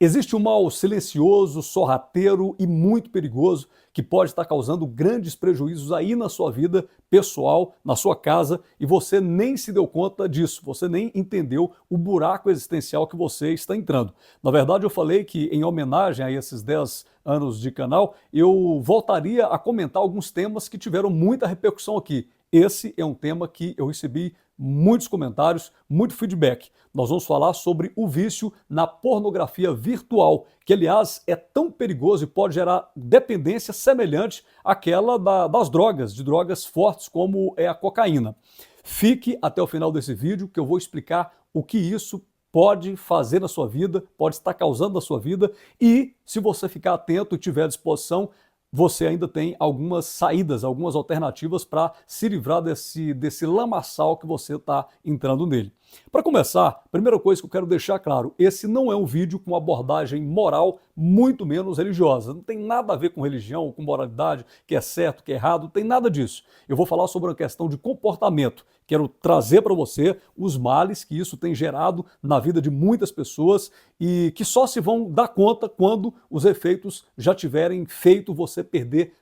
Existe um mal silencioso, sorrateiro e muito perigoso que pode estar causando grandes prejuízos aí na sua vida pessoal, na sua casa, e você nem se deu conta disso, você nem entendeu o buraco existencial que você está entrando. Na verdade, eu falei que, em homenagem a esses 10 anos de canal, eu voltaria a comentar alguns temas que tiveram muita repercussão aqui. Esse é um tema que eu recebi muitos comentários, muito feedback. Nós vamos falar sobre o vício na pornografia virtual, que aliás é tão perigoso e pode gerar dependência semelhante àquela das drogas, de drogas fortes como é a cocaína. Fique até o final desse vídeo que eu vou explicar o que isso pode fazer na sua vida, pode estar causando na sua vida, e se você ficar atento e tiver disposição, você ainda tem algumas saídas, algumas alternativas para se livrar desse lamaçal que você está entrando nele. Para começar, a primeira coisa que eu quero deixar claro, esse não é um vídeo com abordagem moral, muito menos religiosa. Não tem nada a ver com religião, com moralidade, que é certo, que é errado, não tem nada disso. Eu vou falar sobre uma questão de comportamento. Quero trazer para você os males que isso tem gerado na vida de muitas pessoas e que só se vão dar conta quando os efeitos já tiverem feito você perder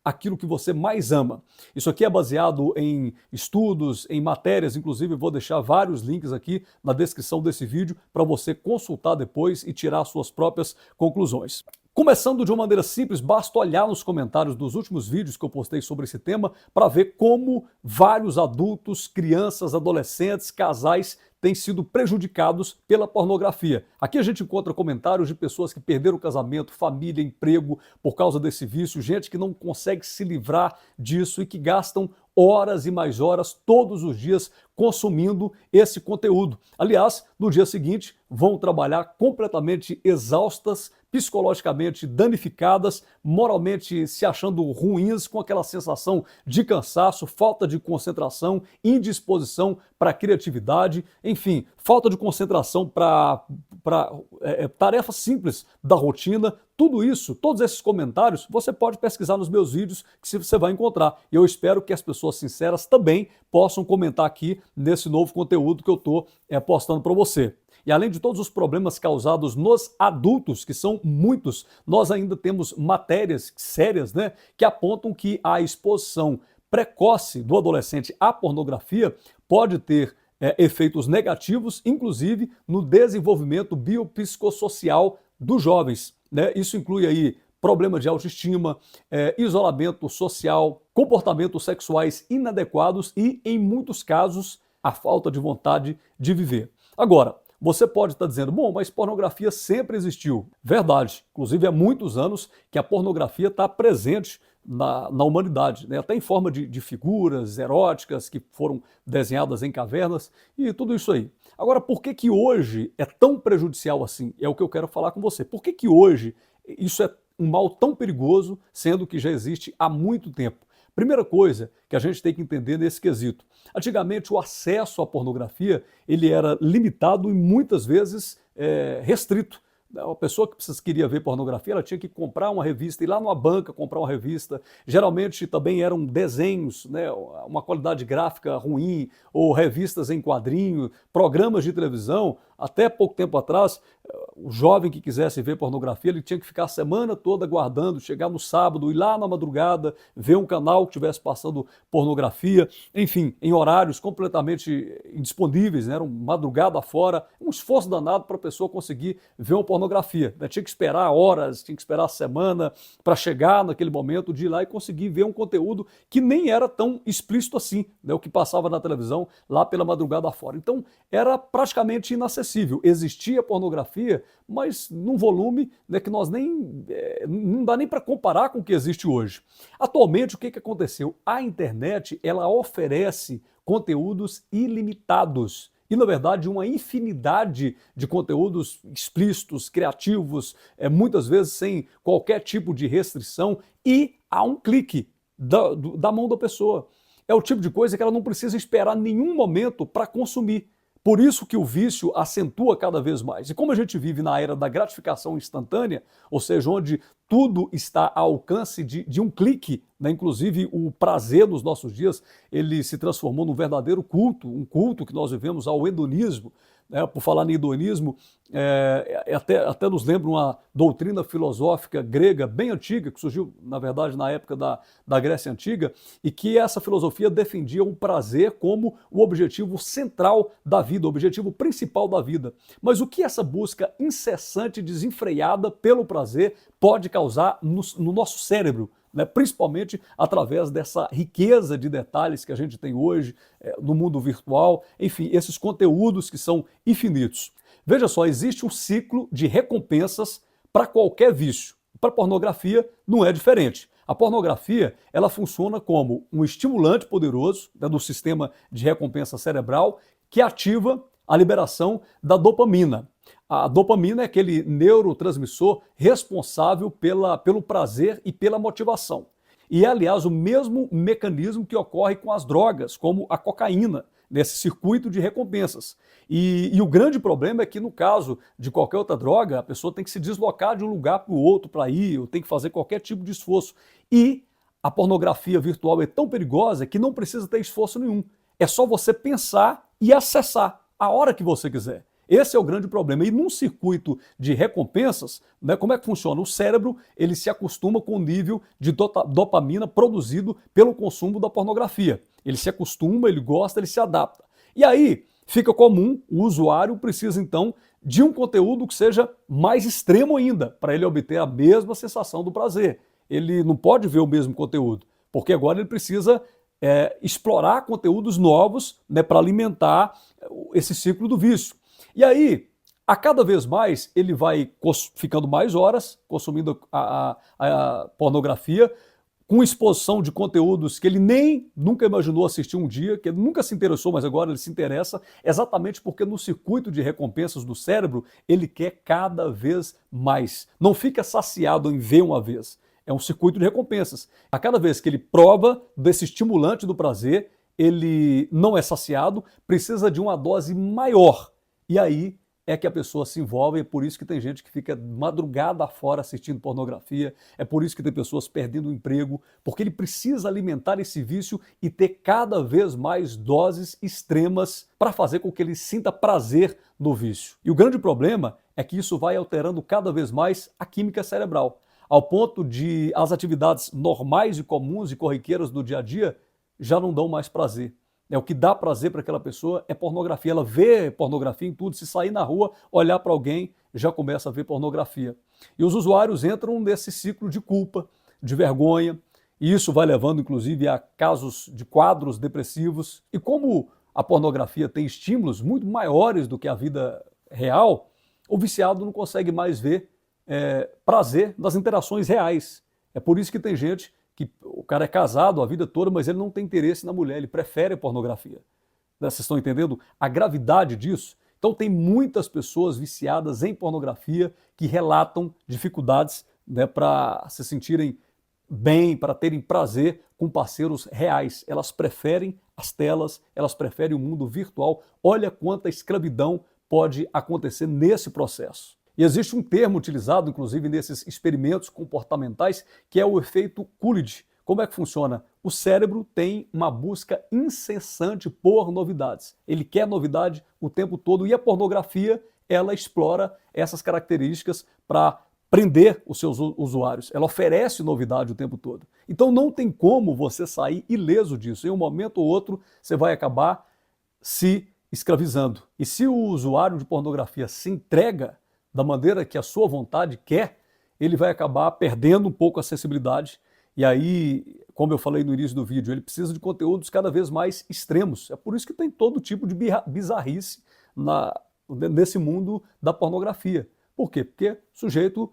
aquilo que você mais ama. Isso aqui é baseado em estudos, em matérias, inclusive vou deixar vários links aqui na descrição desse vídeo para você consultar depois e tirar suas próprias conclusões. Começando de uma maneira simples, basta olhar nos comentários dos últimos vídeos que eu postei sobre esse tema para ver como vários adultos, crianças, adolescentes, casais têm sido prejudicados pela pornografia. Aqui a gente encontra comentários de pessoas que perderam o casamento, família, emprego por causa desse vício, gente que não consegue se livrar disso e que gastam horas e mais horas todos os dias consumindo esse conteúdo. Aliás, no dia seguinte vão trabalhar completamente exaustas, psicologicamente danificadas, moralmente se achando ruins, com aquela sensação de cansaço, falta de concentração, indisposição para criatividade, enfim, falta de concentração para tarefas simples da rotina. Tudo isso, todos esses comentários, você pode pesquisar nos meus vídeos que você vai encontrar. E eu espero que as pessoas sinceras também possam comentar aqui nesse novo conteúdo que eu estou postando para você. E além de todos os problemas causados nos adultos, que são muitos, nós ainda temos matérias sérias, né, que apontam que a exposição precoce do adolescente à pornografia pode ter efeitos negativos, inclusive no desenvolvimento biopsicossocial dos jovens, né? Isso inclui aí problema de autoestima, isolamento social, comportamentos sexuais inadequados e, em muitos casos, a falta de vontade de viver. Agora, você pode estar dizendo, bom, mas pornografia sempre existiu. Verdade. Inclusive, há muitos anos que a pornografia está presente na humanidade, né? Até em forma de figuras eróticas que foram desenhadas em cavernas e tudo isso aí. Agora, por que que hoje é tão prejudicial assim? É o que eu quero falar com você. Por que que hoje isso é um mal tão perigoso, sendo que já existe há muito tempo? Primeira coisa que a gente tem que entender nesse quesito. Antigamente, o acesso à pornografia ele era limitado e muitas vezes restrito. A pessoa que queria ver pornografia, ela tinha que comprar uma revista, ir lá numa banca comprar uma revista. Geralmente também eram desenhos, né, uma qualidade gráfica ruim, ou revistas em quadrinho, programas de televisão. Até pouco tempo atrás, o jovem que quisesse ver pornografia, ele tinha que ficar a semana toda aguardando, chegar no sábado, ir lá na madrugada, ver um canal que estivesse passando pornografia, enfim, em horários completamente indisponíveis, né? Era uma madrugada fora, um esforço danado para a pessoa conseguir ver uma pornografia, né? Tinha que esperar horas, tinha que esperar a semana para chegar naquele momento de ir lá e conseguir ver um conteúdo que nem era tão explícito assim, né? O que passava na televisão lá pela madrugada fora. Então, era praticamente inacessível. Existia pornografia, mas num volume, né, que nós não dá nem para comparar com o que existe hoje. Atualmente, o que aconteceu? A internet ela oferece conteúdos ilimitados. E, na verdade, uma infinidade de conteúdos explícitos, criativos, muitas vezes sem qualquer tipo de restrição e a um clique da mão da pessoa. É o tipo de coisa que ela não precisa esperar nenhum momento para consumir. Por isso que o vício acentua cada vez mais. E como a gente vive na era da gratificação instantânea, ou seja, onde tudo está ao alcance de um clique, né? Inclusive o prazer nos nossos dias, ele se transformou num verdadeiro culto, um culto que nós vivemos ao hedonismo. Por falar em hedonismo, até nos lembra uma doutrina filosófica grega bem antiga, que surgiu, na verdade, na época da Grécia Antiga, e que essa filosofia defendia o prazer como o objetivo central da vida, o objetivo principal da vida. Mas o que essa busca incessante e desenfreada pelo prazer pode causar no nosso cérebro? Né, principalmente através dessa riqueza de detalhes que a gente tem hoje no mundo virtual, enfim, esses conteúdos que são infinitos. Veja só, existe um ciclo de recompensas para qualquer vício. Para a pornografia não é diferente. A pornografia ela funciona como um estimulante poderoso, né, do sistema de recompensa cerebral que ativa a liberação da dopamina. A dopamina é aquele neurotransmissor responsável pelo prazer e pela motivação. E é, aliás, o mesmo mecanismo que ocorre com as drogas, como a cocaína, nesse circuito de recompensas. E o grande problema é que, no caso de qualquer outra droga, a pessoa tem que se deslocar de um lugar para o outro para ir, ou tem que fazer qualquer tipo de esforço. E a pornografia virtual é tão perigosa que não precisa ter esforço nenhum. É só você pensar e acessar a hora que você quiser. Esse é o grande problema. E num circuito de recompensas, né, como é que funciona? O cérebro ele se acostuma com o nível de dopamina produzido pelo consumo da pornografia. Ele se acostuma, ele gosta, ele se adapta. E aí fica comum, o usuário precisa então de um conteúdo que seja mais extremo ainda, para ele obter a mesma sensação do prazer. Ele não pode ver o mesmo conteúdo, porque agora ele precisa explorar conteúdos novos, né, para alimentar esse ciclo do vício. E aí, a cada vez mais, ele vai ficando mais horas consumindo a pornografia, com exposição de conteúdos que ele nem nunca imaginou assistir um dia, que ele nunca se interessou, mas agora ele se interessa, exatamente porque no circuito de recompensas do cérebro, ele quer cada vez mais. Não fica saciado em ver uma vez. É um circuito de recompensas. A cada vez que ele prova desse estimulante do prazer, ele não é saciado, precisa de uma dose maior. E aí é que a pessoa se envolve, é por isso que tem gente que fica madrugada fora assistindo pornografia, é por isso que tem pessoas perdendo o emprego, porque ele precisa alimentar esse vício e ter cada vez mais doses extremas para fazer com que ele sinta prazer no vício. E o grande problema é que isso vai alterando cada vez mais a química cerebral, ao ponto de as atividades normais e comuns e corriqueiras do dia a dia já não dão mais prazer. O que dá prazer para aquela pessoa é pornografia. Ela vê pornografia em tudo. Se sair na rua, olhar para alguém, já começa a ver pornografia. E os usuários entram nesse ciclo de culpa, de vergonha, e isso vai levando, inclusive, a casos de quadros depressivos. E como a pornografia tem estímulos muito maiores do que a vida real, o viciado não consegue mais ver prazer nas interações reais. É por isso que tem gente que o cara é casado a vida toda, mas ele não tem interesse na mulher, ele prefere a pornografia. Vocês estão entendendo a gravidade disso? Então tem muitas pessoas viciadas em pornografia que relatam dificuldades, né, para se sentirem bem, para terem prazer com parceiros reais. Elas preferem as telas, elas preferem o mundo virtual. Olha quanta escravidão pode acontecer nesse processo. E existe um termo utilizado, inclusive, nesses experimentos comportamentais, que é o efeito Coolidge. Como é que funciona? O cérebro tem uma busca incessante por novidades. Ele quer novidade o tempo todo e a pornografia, ela explora essas características para prender os seus usuários. Ela oferece novidade o tempo todo. Então não tem como você sair ileso disso. Em um momento ou outro, você vai acabar se escravizando. E se o usuário de pornografia se entrega da maneira que a sua vontade quer, ele vai acabar perdendo um pouco a sensibilidade. E aí, como eu falei no início do vídeo, ele precisa de conteúdos cada vez mais extremos. É por isso que tem todo tipo de bizarrice nesse mundo da pornografia. Por quê? Porque o sujeito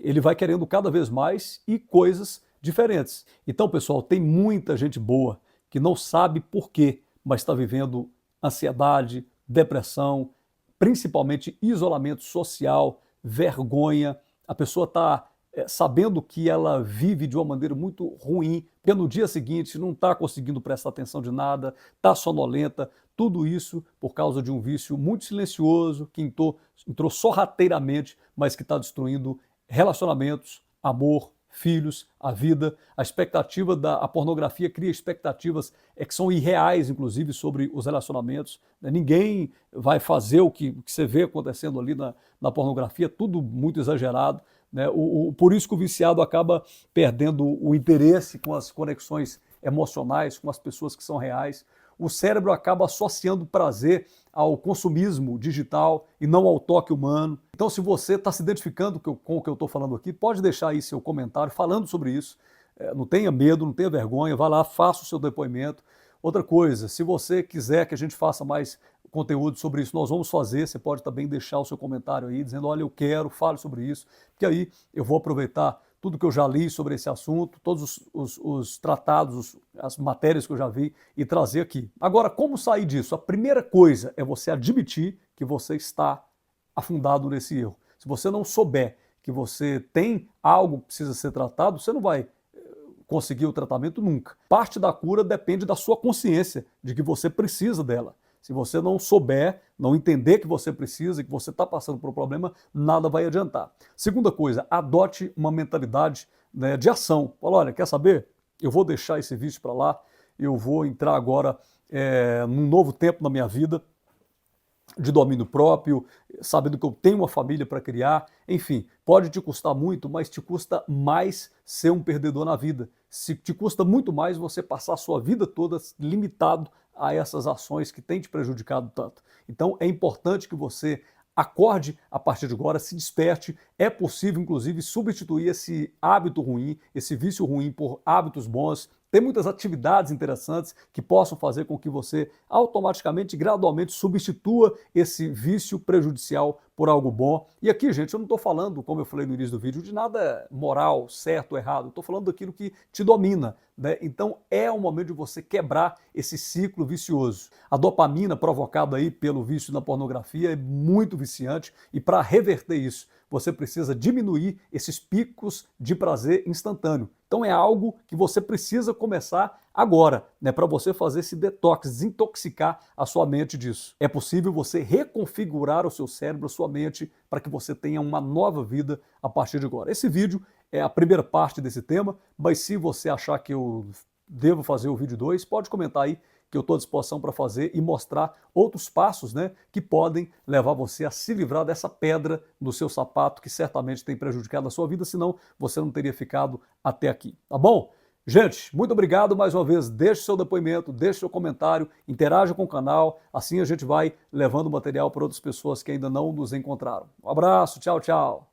ele vai querendo cada vez mais e coisas diferentes. Então, pessoal, tem muita gente boa que não sabe por quê, mas está vivendo ansiedade, depressão, principalmente isolamento social, vergonha. A pessoa está sabendo que ela vive de uma maneira muito ruim, porque no dia seguinte não está conseguindo prestar atenção de nada, está sonolenta, tudo isso por causa de um vício muito silencioso, que entrou sorrateiramente, mas que está destruindo relacionamentos, amor, filhos, a vida, a expectativa a pornografia cria expectativas que são irreais, inclusive, sobre os relacionamentos. Né? Ninguém vai fazer o que você vê acontecendo ali na pornografia, tudo muito exagerado. Né? Por isso que o viciado acaba perdendo o interesse com as conexões emocionais, com as pessoas que são reais. O cérebro acaba associando prazer ao consumismo digital e não ao toque humano. Então, se você está se identificando com o que eu estou falando aqui, pode deixar aí seu comentário falando sobre isso. Não tenha medo, não tenha vergonha, vá lá, faça o seu depoimento. Outra coisa, se você quiser que a gente faça mais conteúdo sobre isso, nós vamos fazer. Você pode também deixar o seu comentário aí, dizendo, olha, eu quero, fale sobre isso, porque aí eu vou aproveitar tudo que eu já li sobre esse assunto, todos os tratados, as matérias que eu já vi e trazer aqui. Agora, como sair disso? A primeira coisa é você admitir que você está afundado nesse erro. Se você não souber que você tem algo que precisa ser tratado, você não vai conseguir o tratamento nunca. Parte da cura depende da sua consciência de que você precisa dela. Se você não souber, não entender que você precisa, que você está passando por um problema, nada vai adiantar. Segunda coisa, adote uma mentalidade, né, de ação. Fala, olha, quer saber? Eu vou deixar esse vício para lá, eu vou entrar agora num novo tempo na minha vida, de domínio próprio, sabendo que eu tenho uma família para criar. Enfim, pode te custar muito, mas te custa mais ser um perdedor na vida. Se te custa muito mais você passar a sua vida toda limitado a essas ações que têm te prejudicado tanto. Então é importante que você acorde a partir de agora, se desperte. É possível, inclusive, substituir esse hábito ruim, esse vício ruim por hábitos bons. Tem muitas atividades interessantes que possam fazer com que você automaticamente, gradualmente, substitua esse vício prejudicial por algo bom. E aqui, gente, eu não estou falando, como eu falei no início do vídeo, de nada moral, certo ou errado. Estou falando daquilo que te domina. Né? Então é o momento de você quebrar esse ciclo vicioso. A dopamina provocada aí pelo vício na pornografia é muito viciante e para reverter isso, você precisa diminuir esses picos de prazer instantâneo. Então é algo que você precisa começar agora, né, para você fazer esse detox, desintoxicar a sua mente disso. É possível você reconfigurar o seu cérebro, a sua mente, para que você tenha uma nova vida a partir de agora. Esse vídeo é a primeira parte desse tema, mas se você achar que eu devo fazer o vídeo 2, pode comentar aí que eu estou à disposição para fazer e mostrar outros passos, né, que podem levar você a se livrar dessa pedra no seu sapato que certamente tem prejudicado a sua vida, senão você não teria ficado até aqui, tá bom? Gente, muito obrigado mais uma vez. Deixe seu depoimento, deixe seu comentário, interaja com o canal, assim a gente vai levando material para outras pessoas que ainda não nos encontraram. Um abraço, tchau, tchau.